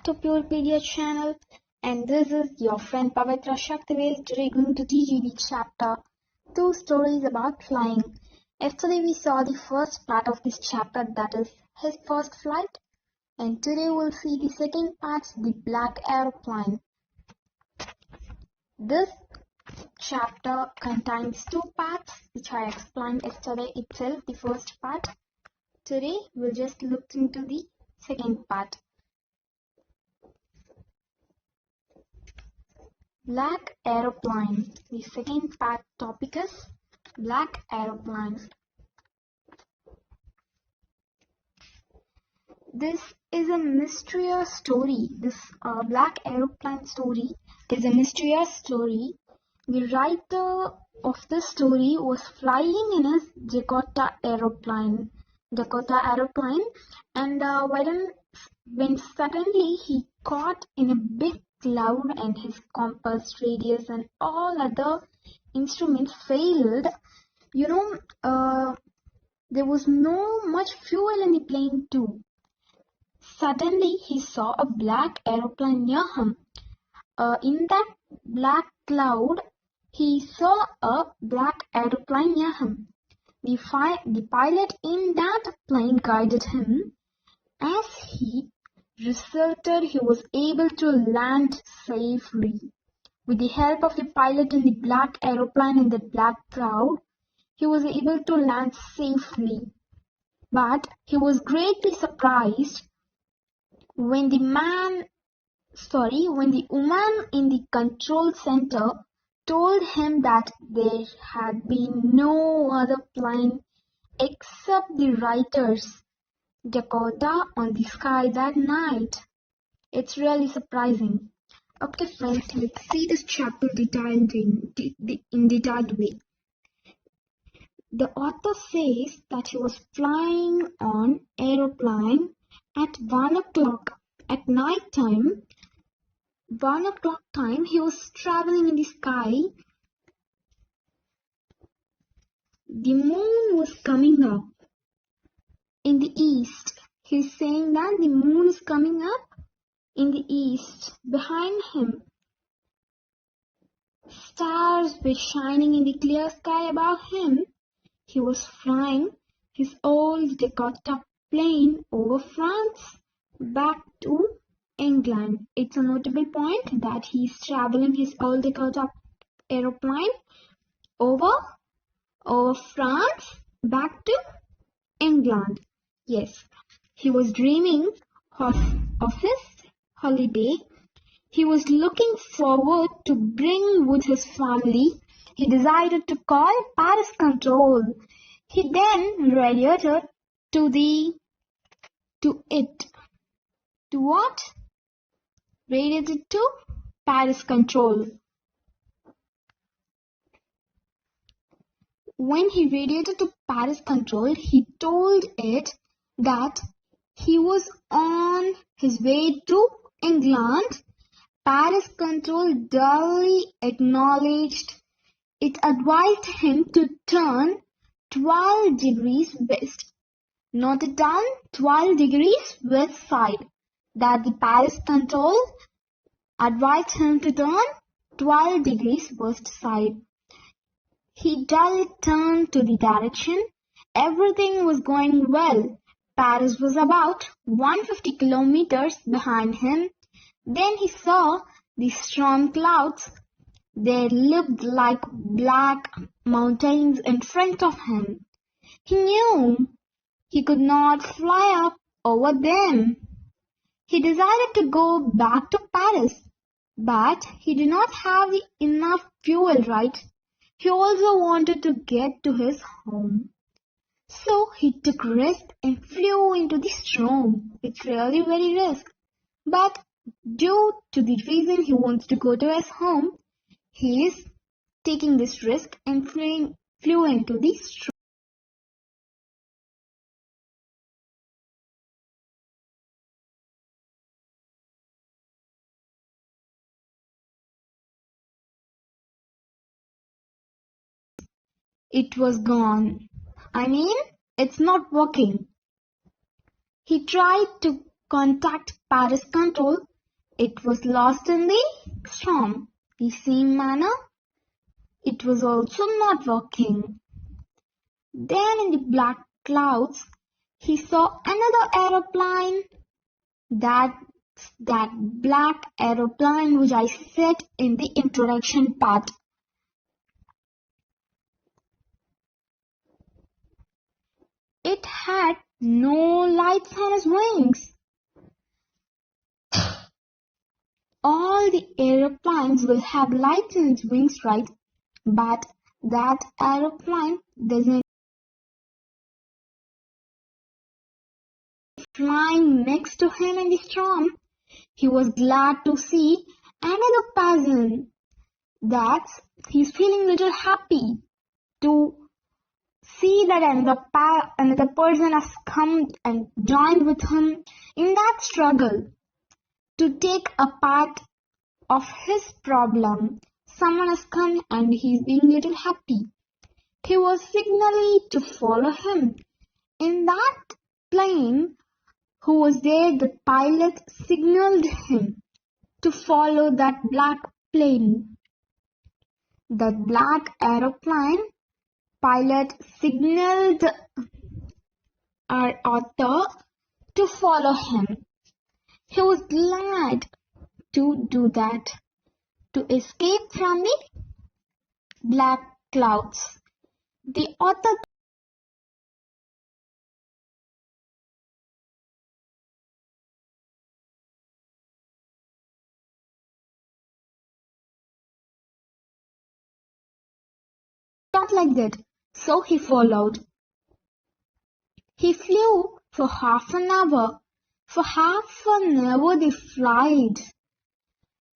to Purepedia channel, and this is your friend Pavitra Shaktivel. Today going to teach you the chapter 2 stories about flying. Yesterday we saw the first part of this chapter, that is his first flight, and today we'll see the second part, the black aeroplane. This chapter contains two parts which I explained yesterday itself, the first part. Today we'll just look into the second part. Black aeroplane. The second part topic is black aeroplane. This is a mysterious story. This black aeroplane story is a mysterious story. The writer of the story was flying in his Dakota aeroplane, and when suddenly he caught in a big cloud and his compass, radius, and all other instruments failed. There was no much fuel in the plane too. Suddenly he saw a black aeroplane near him. In that black cloud, he saw a black aeroplane near him. The pilot in that plane guided him. As he resulted, he was able to land safely. With the help of the pilot in the black aeroplane in the black cloud, he was able to land safely. But he was greatly surprised when the woman in the control center told him that there had been no other plane except the writer's Dakota on the sky that night. It's really surprising. Okay friends, let's see this chapter detailed in detailed way. The author says that he was flying on aeroplane at 1 o'clock at night time. 1 o'clock time, he was traveling in the sky. The moon was coming up in the east. He's saying that the moon is coming up in the east. Behind him, stars were shining in the clear sky above him. He was flying his old Dakota plane over France back to England. It's a notable point that he's traveling his old Dakota aeroplane over France back to England. Yes, he was dreaming of his holiday. He was looking forward to bring with his family. He decided to call Paris control. He then radiated to what? Radiated to Paris control. When he radiated to Paris control, he told it that he was on his way to England. Paris control dully acknowledged. It advised him to turn 12 degrees west. Note it down, 12 degrees west side. That the Paris control advised him to turn 12 degrees west side. He dully turned to the direction. Everything was going well. Paris was about 150 kilometers behind him. Then he saw the storm clouds. They looked like black mountains in front of him. He knew he could not fly up over them. He decided to go back to Paris, but he did not have enough fuel, right? He also wanted to get to his home. So he took risk and flew into the storm. It's really very risk. But due to the reason he wants to go to his home, he is taking this risk and flew into the storm. It was gone. It's not working. He tried to contact Paris control It was lost in the storm. The same manner, it was also not working. Then in the black clouds, he saw another aeroplane. That black aeroplane which I said in the introduction part. It had no lights on its wings. All the aeroplanes will have lights in its wings, right? But that aeroplane doesn't. Flying next to him in the storm, he was glad to see another person. He's feeling a little happy to see that another person has come and joined with him in that struggle to take a part of his problem. Someone has come and he's being a little happy. He was signaling to follow him. In that plane who was there, the pilot signaled him to follow that black plane. That black aeroplane pilot signaled our author to follow him. He was glad to do that, to escape from the black clouds. The author thought like that, so he followed. He flew for half an hour. For half an hour they flied,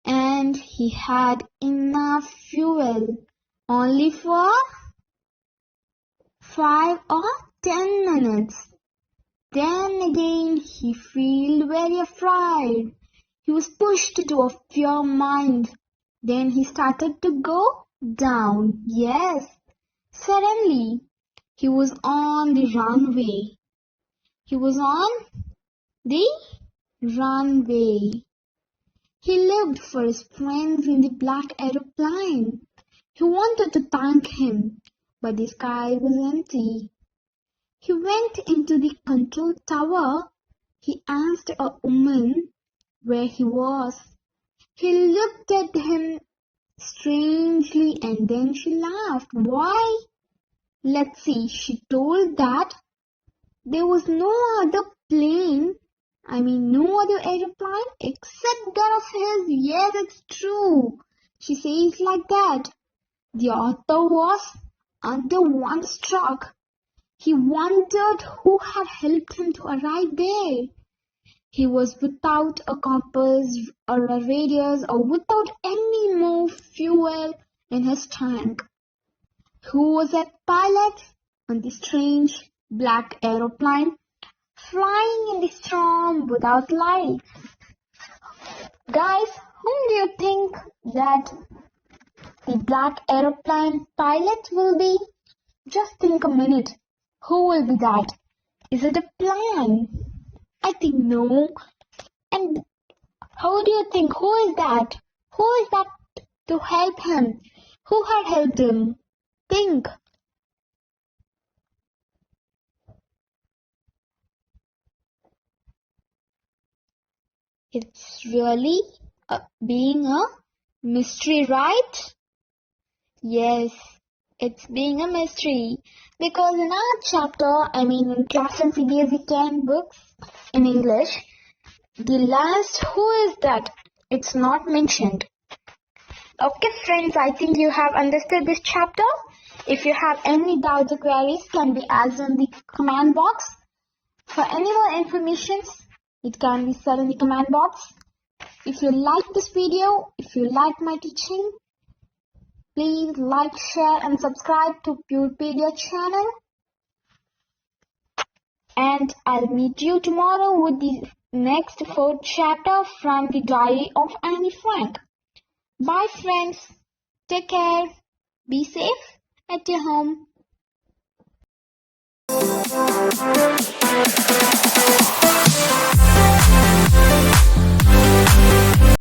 and he had enough fuel only for 5 or 10 minutes. Then again he felt very afraid. He was pushed to a fear mind. Then he started to go down. Yes, suddenly he was on the runway. He was on the runway. He looked for his friends in the black aeroplane. He wanted to thank him, but the sky was empty. He went into the control tower. He asked a woman where he was. He looked at him strangely and then she laughed. Why? Let's see. She told that there was no other plane, no other aeroplane except that of his. Yes, it's true. She says like that. The author was under one struck. He wondered who had helped him to arrive there. He was without a compass or a radius or without any more fuel in his tank. Who was that pilot on the strange black aeroplane flying in the storm without lights? Guys, whom do you think that the black aeroplane pilot will be? Just think a minute. Who will be that? Is it a plane? I think no. And how do you think? Who is that? Who is that to help him? Who had helped him? Think. It's really being a mystery, right? Yes, it's being a mystery. Because in our chapter, in class and Cbse 10 books in English, the last who is that? It's not mentioned. Okay friends, I think you have understood this chapter. If you have any doubts or queries, can be asked in the comment box. For any more information, it can be said in the comment box. If you like this video, if you like my teaching, please like, share and subscribe to Purepedia channel. And I'll meet you tomorrow with the next 4th chapter from the Diary of Annie Frank. Bye friends. Take care. Be safe at your home.